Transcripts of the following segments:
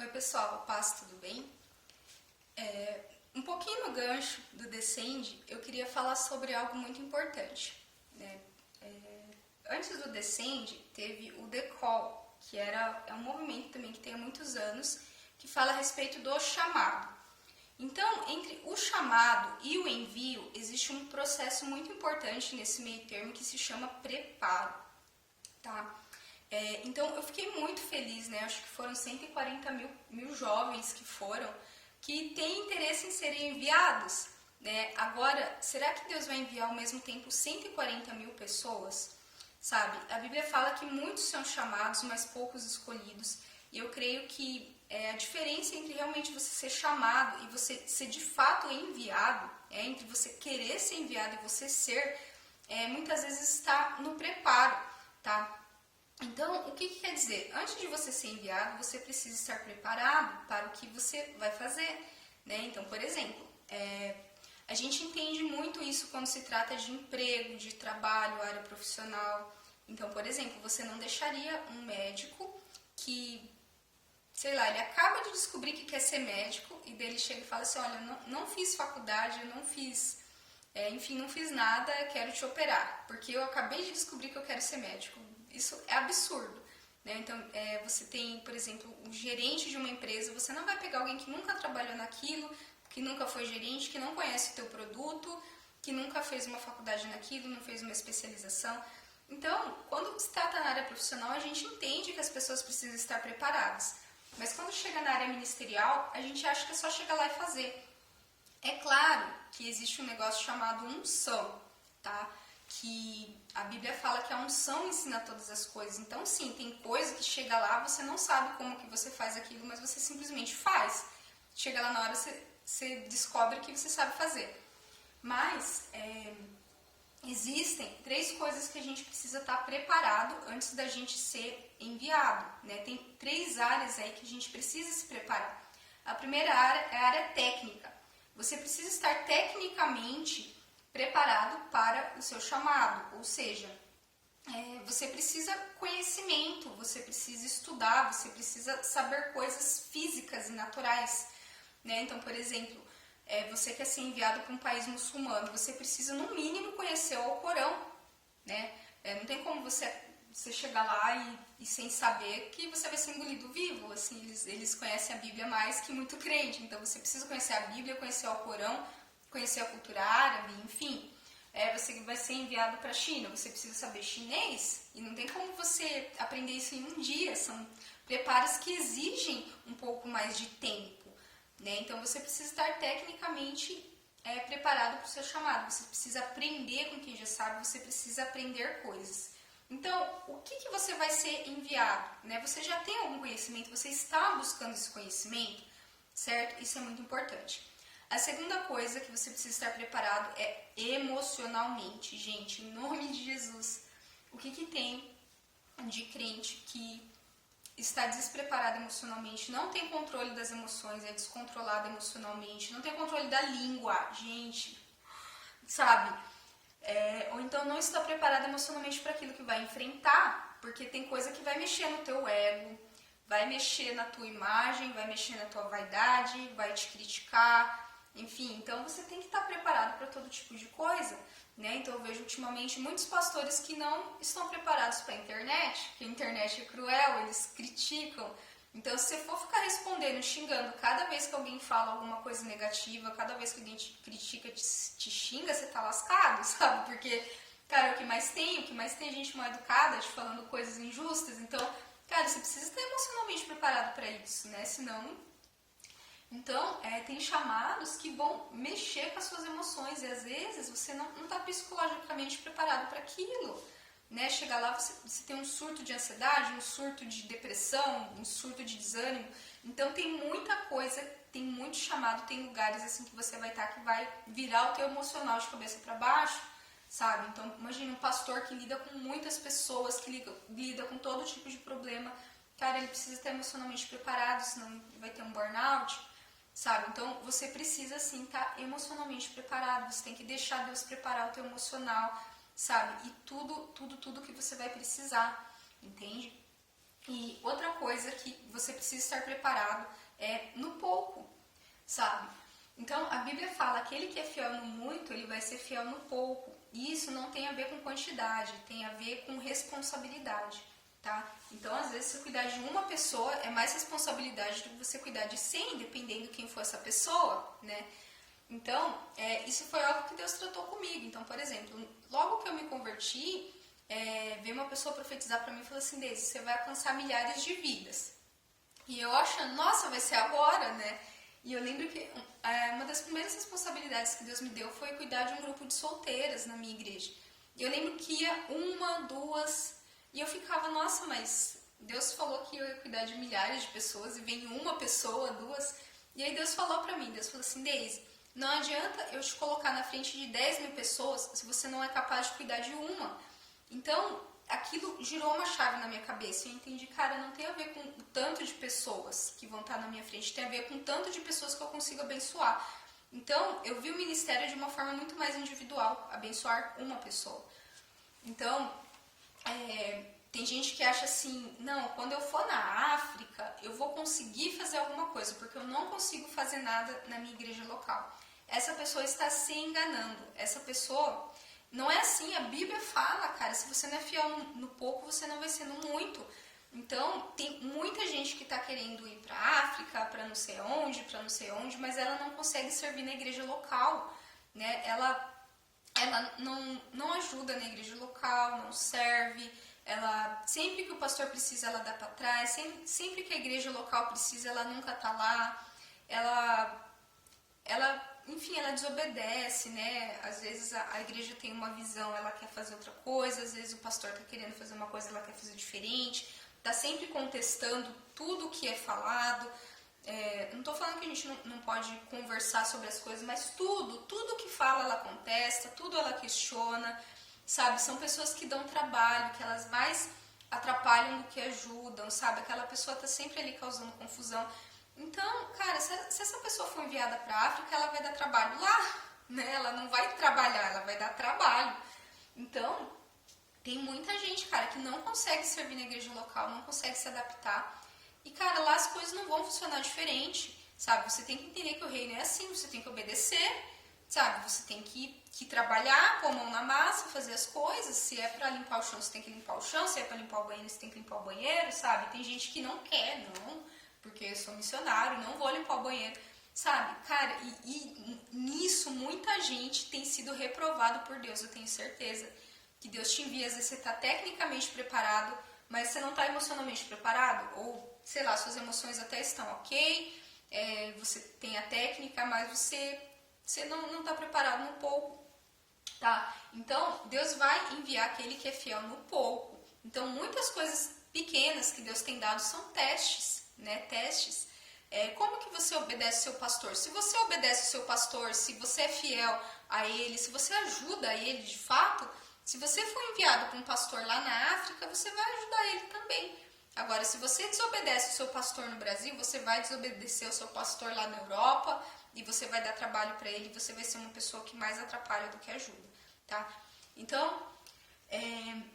Oi pessoal, paz, tudo bem? Um pouquinho no gancho do Descende, eu queria falar sobre algo muito importante, né? Antes do Descende, teve o Decol, que é um movimento também que tem há muitos anos, que fala a respeito do chamado. Então, entre o chamado e o envio, existe um processo muito importante nesse meio termo que se chama preparo, tá? Então, eu fiquei muito feliz, né? Acho que foram 140 mil jovens que têm interesse em serem enviados, né? Agora, será que Deus vai enviar ao mesmo tempo 140 mil pessoas? Sabe? A Bíblia fala que muitos são chamados, mas poucos escolhidos. E eu creio que a diferença entre realmente você ser chamado e você ser de fato enviado, entre você querer ser enviado e você ser, muitas vezes está no preparo, tá? Então, o que quer dizer? Antes de você ser enviado, você precisa estar preparado para o que você vai fazer, né? Então, por exemplo, a gente entende muito isso quando se trata de emprego, de trabalho, área profissional. Então, por exemplo, você não deixaria um médico que, sei lá, ele acaba de descobrir que quer ser médico e daí ele chega e fala assim, olha, não fiz faculdade, eu não fiz, enfim, não fiz nada, quero te operar, porque eu acabei de descobrir que eu quero ser médico. Isso é absurdo, né? Então, você tem, por exemplo, um gerente de uma empresa, você não vai pegar alguém que nunca trabalhou naquilo, que nunca foi gerente, que não conhece o teu produto, que nunca fez uma faculdade naquilo, não fez uma especialização. Então, quando se trata na área profissional, a gente entende que as pessoas precisam estar preparadas. Mas quando chega na área ministerial, a gente acha que é só chegar lá e fazer. É claro que existe um negócio chamado unção, tá? Que a Bíblia fala que a unção ensina todas as coisas. Então, sim, tem coisa que chega lá, você não sabe como que você faz aquilo, mas você simplesmente faz. Chega lá na hora, você descobre que você sabe fazer. Mas, existem 3 coisas que a gente precisa estar preparado antes da gente ser enviado, né? Tem 3 áreas aí que a gente precisa se preparar. A primeira área é a área técnica. Você precisa estar tecnicamente preparado para o seu chamado, ou seja, você precisa conhecimento, você precisa estudar, você precisa saber coisas físicas e naturais, né? Então, por exemplo, você quer ser enviado para um país muçulmano, você precisa no mínimo conhecer o Alcorão, né? Não tem como você chegar lá e sem saber que você vai ser engolido vivo, assim, eles conhecem a Bíblia mais que muito crente, então você precisa conhecer a Bíblia, conhecer o Alcorão, conhecer a cultura árabe, enfim. Você vai ser enviado para a China, você precisa saber chinês e não tem como você aprender isso em um dia, são preparos que exigem um pouco mais de tempo, né? Então você precisa estar tecnicamente preparado para o seu chamado, você precisa aprender com quem já sabe, você precisa aprender coisas. Então, o que você vai ser enviado? Né? Você já tem algum conhecimento, você está buscando esse conhecimento, certo? Isso é muito importante. A segunda coisa que você precisa estar preparado é emocionalmente. Gente, em nome de Jesus, o que tem de crente que está despreparado emocionalmente, não tem controle das emoções, é descontrolado emocionalmente, não tem controle da língua, gente, sabe? Ou então não está preparado emocionalmente para aquilo que vai enfrentar, porque tem coisa que vai mexer no teu ego, vai mexer na tua imagem, vai mexer na tua vaidade, vai te criticar, enfim, então você tem que estar preparado para todo tipo de coisa, né? Então eu vejo ultimamente muitos pastores que não estão preparados para a internet, que a internet é cruel, eles criticam. Então se você for ficar respondendo, xingando cada vez que alguém fala alguma coisa negativa, cada vez que alguém te critica, te xinga, você tá lascado, sabe? Porque, cara, o que mais tem gente mal educada, te falando coisas injustas, então, cara, você precisa estar emocionalmente preparado para isso, né? Senão... Então, tem chamados que vão mexer com as suas emoções e às vezes você não está psicologicamente preparado para aquilo, né? Chega lá, você tem um surto de ansiedade, um surto de depressão, um surto de desânimo. Então, tem muita coisa, tem muito chamado, tem lugares assim que você vai estar que vai virar o teu emocional de cabeça para baixo, sabe? Então, imagina um pastor que lida com muitas pessoas, que lida com todo tipo de problema. Cara, ele precisa estar emocionalmente preparado, senão vai ter um burnout. Sabe? Então, você precisa, sim, estar emocionalmente preparado. Você tem que deixar Deus preparar o teu emocional, sabe? E tudo que você vai precisar, entende? E outra coisa que você precisa estar preparado é no pouco, sabe? Então, a Bíblia fala, aquele que é fiel no muito, ele vai ser fiel no pouco. E isso não tem a ver com quantidade, tem a ver com responsabilidade, tá? Então, às vezes, você cuidar de uma pessoa é mais responsabilidade do que você cuidar de 100, dependendo de quem for essa pessoa, né? Então, isso foi algo que Deus tratou comigo. Então, por exemplo, logo que eu me converti, veio uma pessoa profetizar para mim e falou assim, Deise, você vai alcançar milhares de vidas. E eu achando, nossa, vai ser agora, né? E eu lembro que uma das primeiras responsabilidades que Deus me deu foi cuidar de um grupo de solteiras na minha igreja. E eu lembro que ia uma, duas, e eu ficava, nossa, mas Deus falou que eu ia cuidar de milhares de pessoas e vem uma pessoa, duas. E aí Deus falou pra mim, Deus falou assim, Deise, não adianta eu te colocar na frente de 10 mil pessoas se você não é capaz de cuidar de uma. Então, aquilo girou uma chave na minha cabeça e eu entendi, cara, não tem a ver com o tanto de pessoas que vão estar na minha frente, tem a ver com o tanto de pessoas que eu consigo abençoar. Então, eu vi o ministério de uma forma muito mais individual, abençoar uma pessoa. Então, tem gente que acha assim, não, quando eu for na África, eu vou conseguir fazer alguma coisa, porque eu não consigo fazer nada na minha igreja local. Essa pessoa está se enganando. Essa pessoa, não é assim, a Bíblia fala, cara, se você não é fiel no pouco, você não vai ser no muito. Então, tem muita gente que está querendo ir para a África, para não sei onde, mas ela não consegue servir na igreja local, né? Ela não ajuda na igreja local, não serve, ela sempre que o pastor precisa, ela dá para trás, sempre que a igreja local precisa, ela nunca está lá, enfim, ela desobedece, né? Às vezes a igreja tem uma visão, ela quer fazer outra coisa, às vezes o pastor está querendo fazer uma coisa, ela quer fazer diferente, está sempre contestando tudo o que é falado. Não estou falando que a gente não pode conversar sobre as coisas, mas tudo que fala ela contesta, tudo ela questiona, sabe? São pessoas que dão trabalho, que elas mais atrapalham do que ajudam, sabe? Aquela pessoa está sempre ali causando confusão. Então, cara, se essa pessoa for enviada para a África, ela vai dar trabalho lá, né? Ela não vai trabalhar, ela vai dar trabalho. Então, tem muita gente, cara, que não consegue servir na igreja local, não consegue se adaptar. E, cara, lá as coisas não vão funcionar diferente, sabe? Você tem que entender que o reino é assim, você tem que obedecer, sabe? Você tem que trabalhar com a mão na massa, fazer as coisas. Se é pra limpar o chão, você tem que limpar o chão. Se é pra limpar o banheiro, você tem que limpar o banheiro, sabe? Tem gente que não quer, não, porque eu sou missionário, não vou limpar o banheiro, sabe? Cara, e nisso muita gente tem sido reprovado por Deus, eu tenho certeza. Que Deus te envia, às vezes você está tecnicamente preparado, mas você não está emocionalmente preparado, ou, sei lá, suas emoções até estão ok, você tem a técnica, mas você não está preparado no pouco, tá? Então, Deus vai enviar aquele que é fiel no pouco. Então, muitas coisas pequenas que Deus tem dado são testes, né? Testes. Como que você obedece o seu pastor? Se você obedece o seu pastor, se você é fiel a ele, se você ajuda a ele de fato, se você for enviado para um pastor lá na África, você vai ajudar ele também. Agora, se você desobedece o seu pastor no Brasil, você vai desobedecer o seu pastor lá na Europa e você vai dar trabalho para ele, você vai ser uma pessoa que mais atrapalha do que ajuda, tá? Então,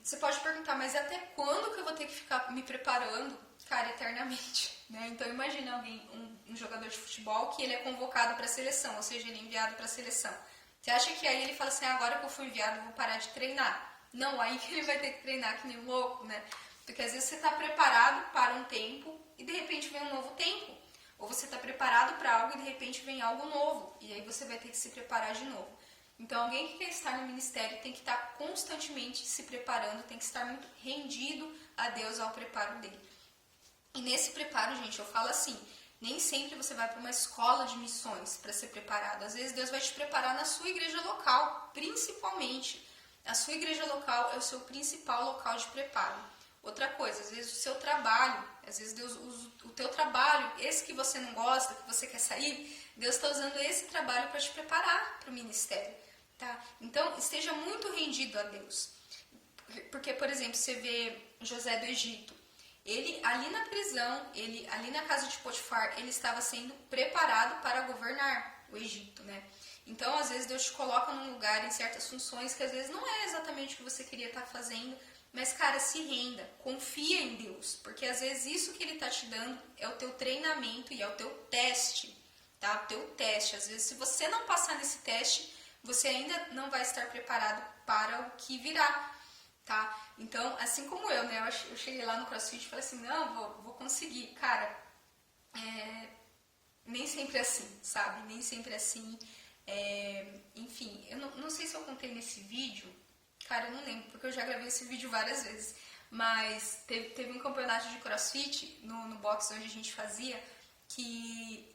você pode perguntar, mas até quando que eu vou ter que ficar me preparando? Cara, eternamente, né? Então, imagina alguém, um jogador de futebol que ele é convocado para a seleção, ou seja, ele é enviado para a seleção. Você acha que aí ele fala assim, agora que eu fui enviado, eu vou parar de treinar? Não, aí que ele vai ter que treinar que nem um louco, né? Porque às vezes você está preparado para um tempo e de repente vem um novo tempo. Ou você está preparado para algo e de repente vem algo novo. E aí você vai ter que se preparar de novo. Então alguém que quer estar no ministério tem que estar constantemente se preparando, tem que estar muito rendido a Deus ao preparo dele. E nesse preparo, gente, eu falo assim, nem sempre você vai para uma escola de missões para ser preparado. Às vezes Deus vai te preparar na sua igreja local, principalmente. A sua igreja local é o seu principal local de preparo. Outra coisa, às vezes o seu trabalho, às vezes Deus usa o teu trabalho, esse que você não gosta, que você quer sair, Deus está usando esse trabalho para te preparar para o ministério, tá? Então, esteja muito rendido a Deus. Porque, por exemplo, você vê José do Egito, ele ali na prisão, ele ali na casa de Potifar, ele estava sendo preparado para governar o Egito, né? Então, às vezes, Deus te coloca num lugar, em certas funções, que às vezes não é exatamente o que você queria estar fazendo, Mas, cara, se renda, confia em Deus, porque às vezes isso que Ele tá te dando é o teu treinamento e é o teu teste, tá? O teu teste. Às vezes, se você não passar nesse teste, você ainda não vai estar preparado para o que virá, tá? Então, assim como eu, né? Eu cheguei lá no CrossFit e falei assim, não, vou conseguir. Cara, nem sempre é assim, sabe? Nem sempre é assim. Enfim, eu não sei se eu contei nesse vídeo, cara, eu não lembro, porque eu já gravei esse vídeo várias vezes, mas teve um campeonato de CrossFit no box onde a gente fazia, que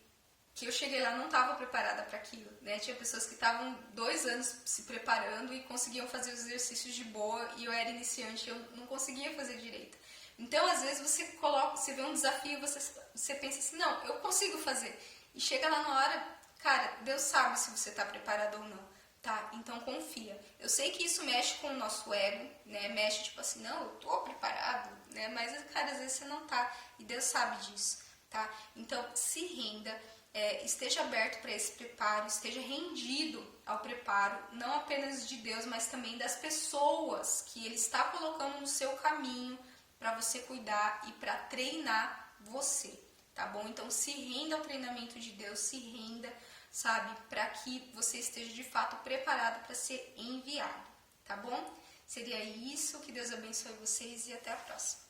eu cheguei lá não estava preparada para aquilo, né? Tinha pessoas que estavam 2 anos se preparando e conseguiam fazer os exercícios de boa, e eu era iniciante, eu não conseguia fazer direito. Então, às vezes, você vê um desafio, você pensa assim, não, eu consigo fazer. E chega lá na hora, cara, Deus sabe se você está preparado ou não, tá? Então, confia. Eu sei que isso mexe com o nosso ego, né? Mexe, tipo assim, não, eu tô preparado, né? Mas, cara, às vezes você não tá, e Deus sabe disso, tá? Então, se renda, esteja aberto para esse preparo, esteja rendido ao preparo, não apenas de Deus, mas também das pessoas que Ele está colocando no seu caminho para você cuidar e para treinar você, tá bom? Então se renda ao treinamento de Deus, se renda, sabe, para que você esteja de fato preparado para ser enviado, tá bom? Seria isso, que Deus abençoe vocês e até a próxima.